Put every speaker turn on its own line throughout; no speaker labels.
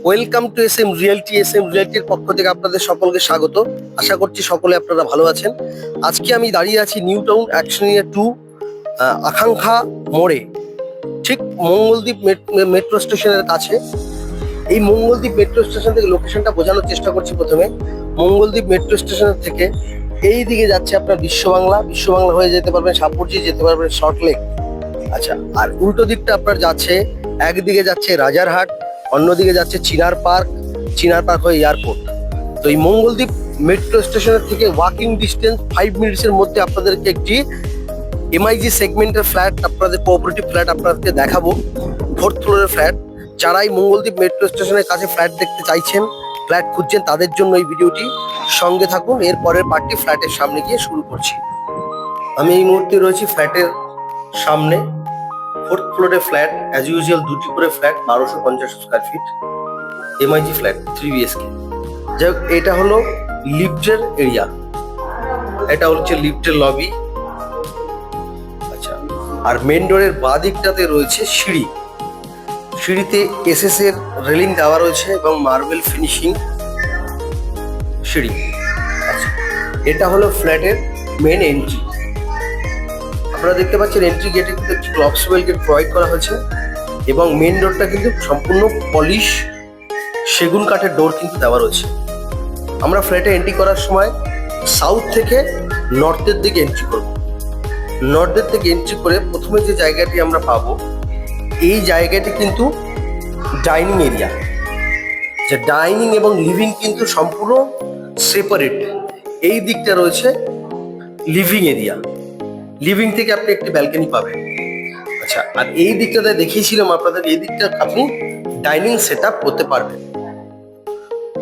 Welcome to SM realty. SM রিয়েলটির পক্ষ থেকে আপনাদের সকলকে স্বাগত। আশা করছি সকলে আপনারা ভালো আছেন। আজকে আমি দাঁড়িয়ে আছি নিউ টাউন অ্যাকশনিয়া 2 আকাঙ্ক্ষা মোড়ে, ঠিক মঙ্গলদ্বীপ মেট্রো স্টেশনের কাছে। এই মঙ্গলদ্বীপ মেট্রো স্টেশন থেকে লোকেশনটা বোঝানোর চেষ্টা করছি। প্রথমে মঙ্গলদ্বীপ মেট্রো স্টেশন থেকে এই দিকে যাচ্ছে আপনার বিশ্ববাংলা হয়ে যেতে পারবেন সাপুরজি, যেতে পারবেন সল্টলেক। আচ্ছা, আর উল্টো দিকটা আপনার যাচ্ছে, একদিকে যাচ্ছে রাজারহাট, অন্যদিকে যাচ্ছে চিনার পার্ক হয়ে এয়ারপোর্ট। তো এই মঙ্গলদ্বীপ মেট্রো স্টেশনের থেকে ওয়াকিং ডিস্টেন্স 5 মিনিটসের মধ্যে আপনাদেরকে একটি এমআইজি সেগমেন্টের ফ্ল্যাট, আপনাদের কোঅপারেটিভ ফ্ল্যাট আপনাদেরকে দেখাবো, 4th ফ্লোরের ফ্ল্যাট। যারা এই মঙ্গলদ্বীপ মেট্রো স্টেশনের কাছে ফ্ল্যাট দেখতে চাইছেন, ফ্ল্যাট খুঁজছেন, তাদের জন্য এই ভিডিওটি। সঙ্গে থাকুন, এর পরের পার্টটি ফ্ল্যাটের সামনে গিয়ে শুরু করছি। আমি এই মুহূর্তে রয়েছি ফ্ল্যাটের সামনে। 4th ফ্লোরে ফ্ল্যাট, অ্যাজ ইউজুয়াল 2টি করে flat, 1250 square feet MiG flat, 3 BHK। যাই হোক, এটা হলো লিফটের এরিয়া, এটা হচ্ছে লিফটের লবি। আচ্ছা, আর মেন ডোরের বাঁ দিকটাতে রয়েছে সিঁড়িতে এসএস এর রেলিং দেওয়া রয়েছে এবং মার্বেল ফিনিশিং সিঁড়ি। আচ্ছা, এটা হলো ফ্ল্যাটের মেন এন্ট্রি। আপনারা দেখতে পাচ্ছেন এন্ট্রি গেটে কিন্তু একটি ক্লকসওয়েল গেট প্রোভাইড করা হয়েছে এবং মেন ডোরটা কিন্তু সম্পূর্ণ পলিশ সেগুন কাঠের ডোর কিন্তু দেওয়া রয়েছে। আমরা ফ্ল্যাটে এন্ট্রি করার সময় সাউথ থেকে নর্থের দিকে এন্ট্রি করব। নর্থের থেকে এন্ট্রি করে প্রথমে যে জায়গাটি আমরা পাবো, এই জায়গাটি কিন্তু ডাইনিং এরিয়া। যে ডাইনিং এবং লিভিং কিন্তু সম্পূর্ণ সেপারেট। এই দিকটা রয়েছে লিভিং এরিয়া, লিভিং থেকে আপনি একটি ব্যালকনি পাবেন। আচ্ছা, আর এই দিকটাতে দেখিয়েছিলাম আপনাদের, এই দিকটা আপনি ডাইনিং সেট আপ করতে পারবেন।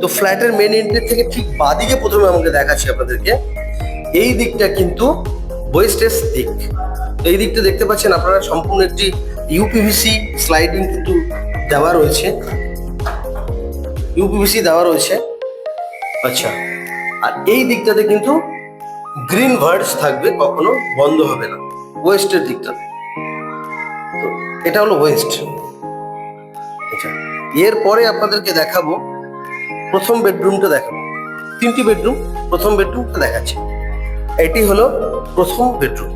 তো ফ্ল্যাটের মেন এন্ট্রি থেকে ঠিক বাদিকে প্রথমে আমাকে দেখাচ্ছি আপনাদেরকে, এই দিকটা কিন্তু ওয়েস্টের দিক। তো এই দিকটা দেখতে পাচ্ছেন আপনারা, সম্পূর্ণ একটি ইউপিভিসি স্লাইডিং কিন্তু দেওয়া রয়েছে, আচ্ছা, আর এই দিকটাতে কিন্তু গ্রিন ভার্ডস থাকবে, কখনো বন্ধ হবে না ওয়েস্টের দিকটাতে। তো এটা হলো ওয়েস্ট। আচ্ছা, এরপরে আপনাদেরকে দেখাবো প্রথম বেডরুমটা, দেখাবো 3টি বেডরুম। প্রথম বেডরুমটা দেখাচ্ছি, এটি হলো প্রথম বেডরুম।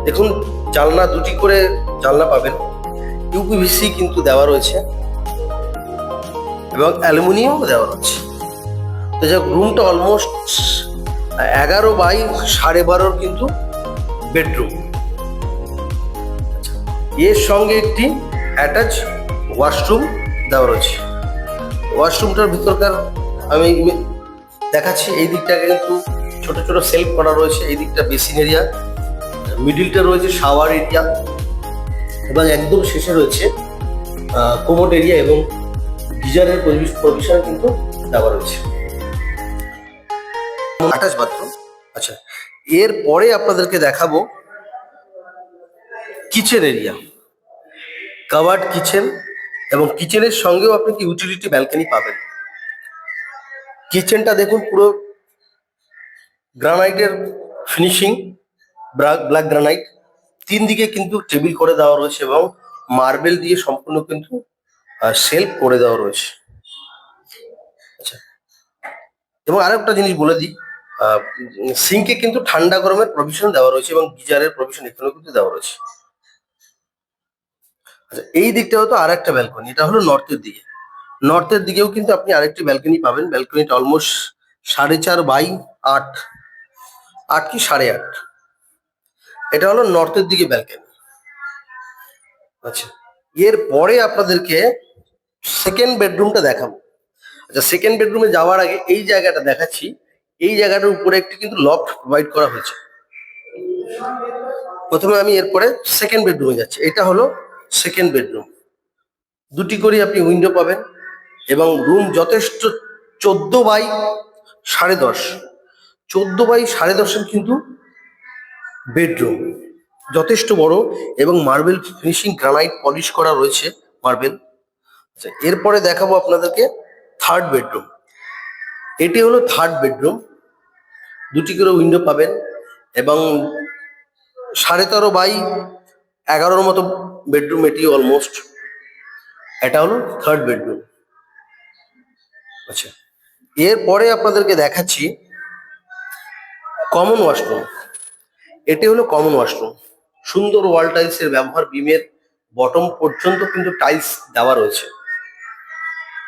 দেখুন, জানলা 2টি করে জানলা পাবেন, ইউপিভিসি কিন্তু দেওয়া রয়েছে এবং অ্যালুমিনিয়াম দেওয়া রয়েছে। তো যাক, রুমটা অলমোস্ট 11x12.5 কিন্তু বেডরুম। এর সঙ্গে একটি অ্যাটাচ ওয়াশরুম দেওয়া রয়েছে। ওয়াশরুমটার ভিতরকার আমি দেখাচ্ছি। এই দিকটাকে কিন্তু ছোট ছোট সেলফ করা রয়েছে, এই দিকটা বেসিন এরিয়া, মিডিলটা রয়েছে শাওয়ার এরিয়া এবং একদম শেষে রয়েছে কোমোড এরিয়া এবং গিজারের প্রভিশন কিন্তু দেওয়া রয়েছে, অ্যাটাচ বাথরুম। আচ্ছা, এরপরে আপনাদেরকে দেখাবো কিচেন এরিয়া, কাভার্ড কিচেন, এবং কিচেনের সঙ্গেও আপনি কি ইউটিলিটি ব্যালকনি পাবেন। কিচেনটা দেখুন, পুরো গ্রানাইটের ফিনিশিং, ব্ল্যাক গ্রানাইট, 3 দিকে কিন্তু টেবিল করে দেওয়া রয়েছে এবং মার্বেল দিয়ে সম্পূর্ণ কিন্তু শেলফ করে দেওয়া রয়েছে। আচ্ছা, এবং আরেকটা জিনিস বলে দিই, সিঙ্কে কিন্তু ঠান্ডা গরমের প্রভিশন দেওয়া রয়েছে এবং গিজারের প্রভিশন এখানেও কিন্তু দেওয়া রয়েছে। আচ্ছা, এই দিকটা হতো আর একটা ব্যালকনি, এটা হলো নর্থের দিকেও কিন্তু আপনি আরেকটি ব্যালকনি পাবেন। ব্যালকনিটা অলমোস্ট 4.5x8, 8 কি 8.5। এটা হলো নর্থের দিকে ব্যালকনি। আচ্ছা, এর পরে আপনাদেরকে সেকেন্ড বেডরুমটা দেখাবো। আচ্ছা, সেকেন্ড বেডরুমে যাওয়ার আগে এই জায়গাটা দেখাচ্ছি। এই জায়গাটার উপরে একটি কিন্তু লফট প্রোভাইড করা হয়েছে। প্রথমে আমি এরপরে সেকেন্ড বেডরুমে যাচ্ছি। এটা হলো সেকেন্ড বেডরুম, 2টি করে আপনি উইন্ডো পাবেন এবং রুম যথেষ্ট 14x10.5, 14x10.5 কিন্তু বেডরুম, যথেষ্ট বড় এবং মার্বেল ফিনিশিং, গ্রানাইট পলিশ করা রয়েছে মার্বেল। আচ্ছা, এরপরে দেখাবো আপনাদেরকে থার্ড বেডরুম। এটি হলো থার্ড বেডরুম, 2টি করে উইন্ডো পাবেন এবং 13.5x11 মতো বেডরুম এটি অলমোস্ট। এটা হলো থার্ড বেডরুম। আচ্ছা, এরপরে আপনাদেরকে দেখাচ্ছি কমন ওয়াশরুম। এটি হলো কমন ওয়াশরুম। সুন্দর ওয়াল টাইলসের ব্যবহার, বিমের বটম পর্যন্ত কিন্তু টাইলস দেওয়া রয়েছে।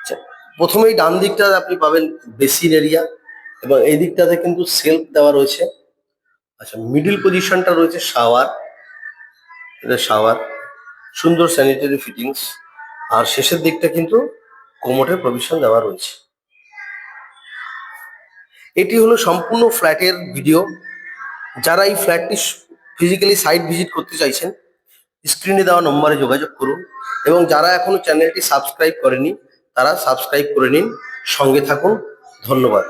আচ্ছা, প্রথমেই ডান দিকটাতে আপনি পাবেন বেসিন এরিয়া এবং এই দিকটাতে কিন্তু সেলফ দেওয়া রয়েছে। আচ্ছা, মিডিল পজিশনটা রয়েছে শাওয়ার, এটা শাওয়ার, সুন্দর স্যানিটারি ফিটিংস, আর শেষের দিকটা কিন্তু কোমোডের প্রভিশন দেওয়া রয়েছে। এটি হলো সম্পূর্ণ ফ্ল্যাটের ভিডিও। যারা এই ফ্ল্যাটটি ফিজিক্যালি সাইট ভিজিট করতে চাইছেন, স্ক্রিনে দেওয়া নম্বরে যোগাযোগ করুন এবং যারা এখনো চ্যানেলটি সাবস্ক্রাইব করেনি তারা সাবস্ক্রাইব করে নিন, সঙ্গে থাকুন। ধন্যবাদ।